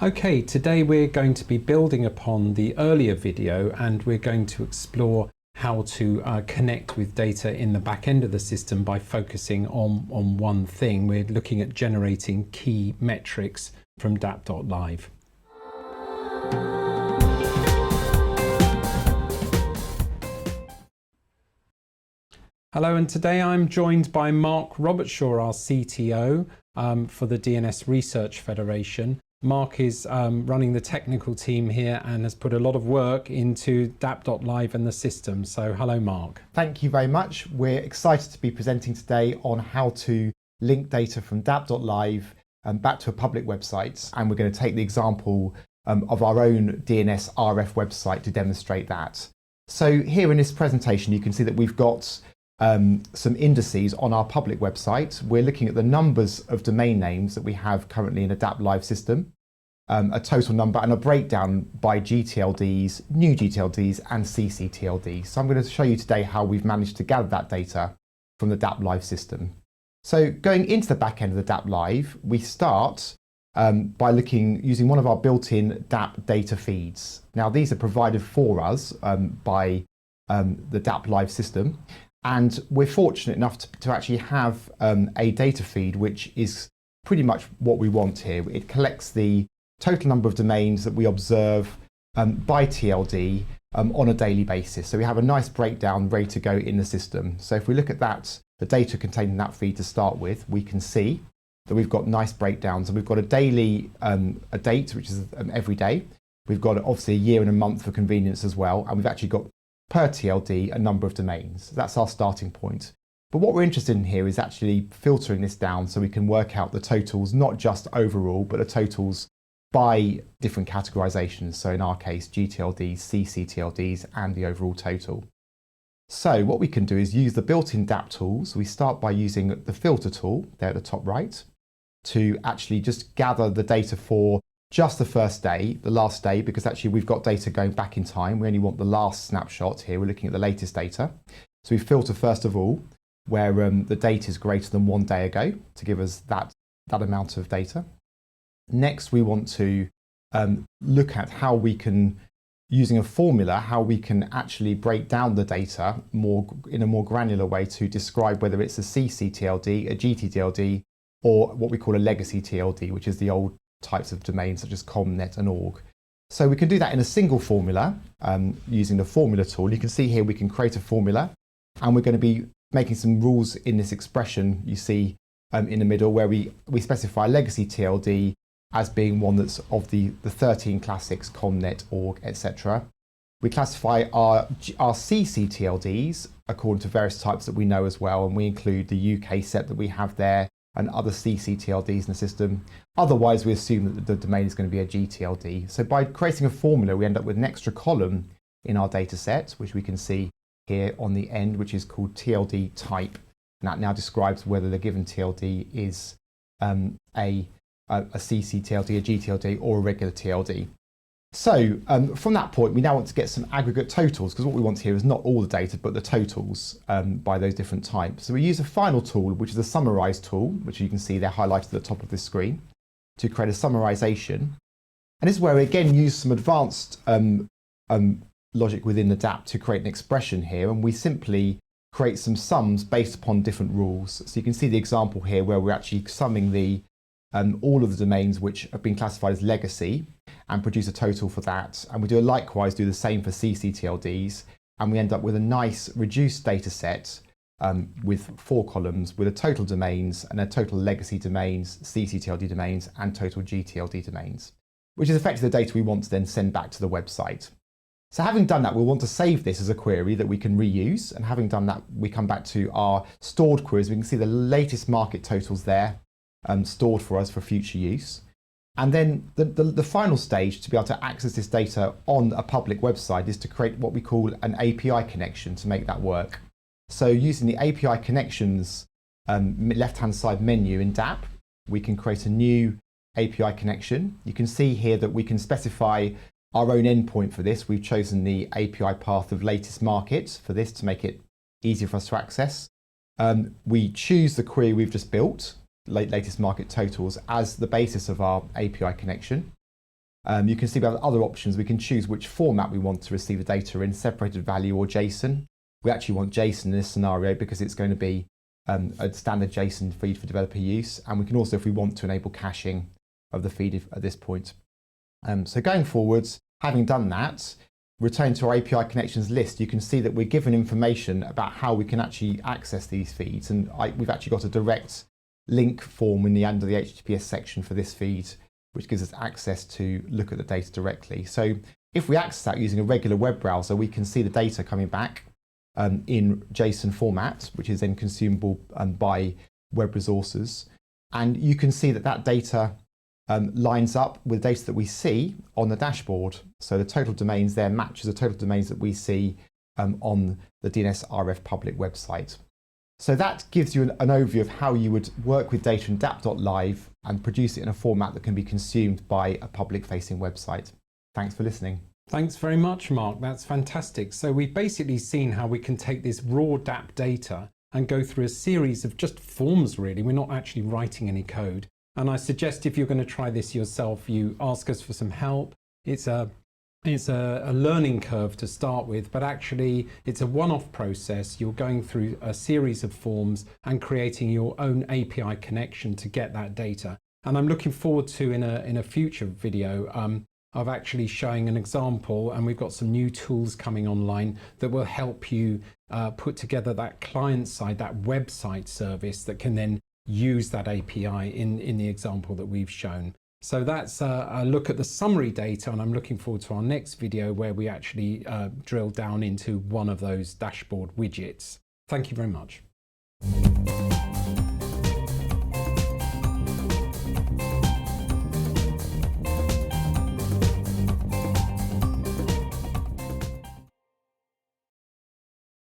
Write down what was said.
Okay, today we're going to be building upon the earlier video and we're going to explore how to connect with data in the back end of the system by focusing on one thing. We're looking at generating key metrics from DAP.LIVE. Hello, and today I'm joined by Mark Robertshaw, our CTO for the DNS Research Federation. Mark is running the technical team here and has put a lot of work into DAP.LIVE and the system. So hello, Mark. Thank you very much. We're excited to be presenting today on how to link data from DAP.LIVE back to a public website. And we're going to take the example of our own DNS RF website to demonstrate that. So here in this presentation, you can see that we've got some indices on our public website. We're looking at the numbers of domain names that we have currently in a DAP.LIVE system, a total number and a breakdown by GTLDs, new GTLDs and CCTLDs. So I'm going to show you today how we've managed to gather that data from the DAP.LIVE system. So going into the back end of the DAP.LIVE, we start by using one of our built-in DAP data feeds. Now these are provided for us by the DAP.LIVE system. And we're fortunate enough to actually have a data feed which is pretty much what we want here. It collects the total number of domains that we observe by TLD on a daily basis. So we have a nice breakdown ready to go in the system. So if we look at that, the data contained in that feed to start with, we can see that we've got nice breakdowns. And we've got a daily, a date, which is every day. We've got obviously a year and a month for convenience as well. And we've actually got per TLD a number of domains. That's our starting point. But what we're interested in here is actually filtering this down so we can work out the totals, not just overall, but the totals by different categorizations. So in our case, GTLDs, CCTLDs, and the overall total. So what we can do is use the built-in DAP tools. We start by using the filter tool there at the top right to actually just gather the data for just the first day, the last day, because actually we've got data going back in time. We only want the last snapshot here. We're looking at the latest data. So we filter first of all where the date is greater than 1 day ago to give us that amount of data. Next, we want to look at how we can, using a formula, how we can actually break down the data in a more granular way to describe whether it's a CCTLD, a GTTLD, or what we call a legacy TLD, which is the old types of domains such as com, net and org. So we can do that in a single formula using the formula tool. You can see here we can create a formula and we're going to be making some rules in this expression you see in the middle where we specify legacy TLD as being one that's of the 13 classics, com, net, org, etc. We classify our CCTLDs according to various types that we know as well, and we include the UK set that we have there and other CCTLDs in the system. Otherwise, we assume that the domain is going to be a GTLD. So by creating a formula, we end up with an extra column in our data set, which we can see here on the end, which is called TLD type. And that now describes whether the given TLD is a CCTLD, a GTLD, or a regular TLD. So from that point, we now want to get some aggregate totals, because what we want here is not all the data, but the totals by those different types. So we use a final tool, which is a summarize tool, which you can see there highlighted at the top of this screen, to create a summarization. And this is where we again use some advanced logic within the DAP to create an expression here. And we simply create some sums based upon different rules. So you can see the example here where we're actually summing all of the domains which have been classified as legacy and produce a total for that. And we do the same for CCTLDs, and we end up with a nice reduced data set with 4 columns with a total domains and a total legacy domains, CCTLD domains, and total GTLD domains, which is effectively the data we want to then send back to the website. So having done that, we'll want to save this as a query that we can reuse. And having done that, we come back to our stored queries. We can see the latest market totals there stored for us for future use. And then the final stage to be able to access this data on a public website is to create what we call an API connection to make that work. So using the API connections left-hand side menu in DAP, we can create a new API connection. You can see here that we can specify our own endpoint for this. We've chosen the API path of latest market for this to make it easier for us to access. We choose the query we've just built, latest market totals, as the basis of our API connection. You can see we have other options. We can choose which format we want to receive the data in, separated value or JSON. We actually want JSON in this scenario because it's going to be a standard JSON feed for developer use. And we can also, if we want to, enable caching of the feed at this point. So going forwards, having done that, return to our API connections list, you can see that we're given information about how we can actually access these feeds. And we've actually got a direct link form in the end of the HTTPS section for this feed, which gives us access to look at the data directly. So if we access that using a regular web browser, we can see the data coming back in JSON format, which is then consumable by web resources. And you can see that that data lines up with data that we see on the dashboard. So the total domains there matches the total domains that we see on the DNSRF public website. So that gives you an overview of how you would work with data in DAP.LIVE and produce it in a format that can be consumed by a public-facing website. Thanks for listening. Thanks very much, Mark. That's fantastic. So we've basically seen how we can take this raw DAP data and go through a series of just forms, really. We're not actually writing any code. And I suggest if you're going to try this yourself, you ask us for some help. It's a learning curve to start with, but actually it's a one-off process. You're going through a series of forms and creating your own API connection to get that data. And I'm looking forward to, in a future video, of actually showing an example, and we've got some new tools coming online that will help you put together that client side, that website service that can then use that API in the example that we've shown. So that's a look at the summary data, and I'm looking forward to our next video where we actually drill down into one of those dashboard widgets. Thank you very much.